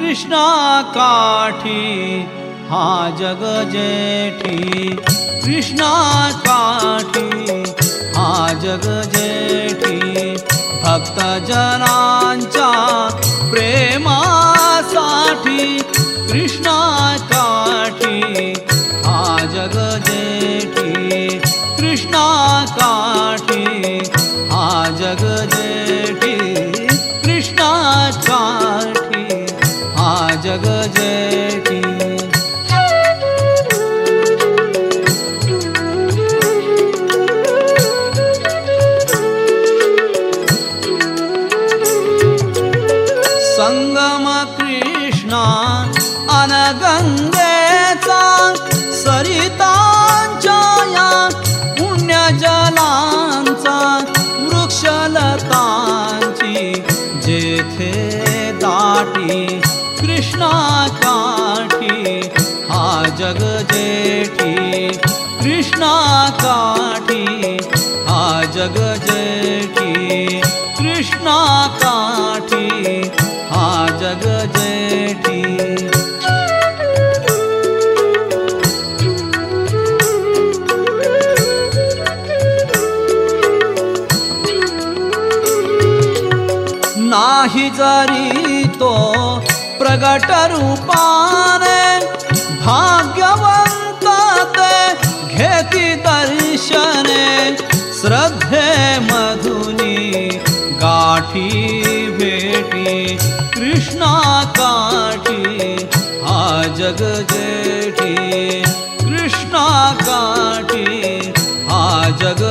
कृष्णा काठी हा जग जेठी, कृष्णा काठी हा जग जेठी, भक्त जनांच्या प्रेमासाठी कृष्णा काठी हा जग जेठी, कृष्णा काठी हा जग जेठी, कृष्णा काठी हा जग जेठी। संगम कृष्णा अनगंगेचा, सरितांच्या या पुण्यजलांचा, वृक्षलतांची जेथे दाटी कृष्णा काठी हा जग जेठी, कृष्णा काठी हा जग जेठी, कृष्णा काठी हा जग जेठी। नाही जरी तो प्रगट रूपाने, भाग्यवंत ते घेती दर्शने, श्रद्धे मधुनी गाठी भेटी कृष्णा काठी हा जग जेठी, कृष्णा काठी हा जग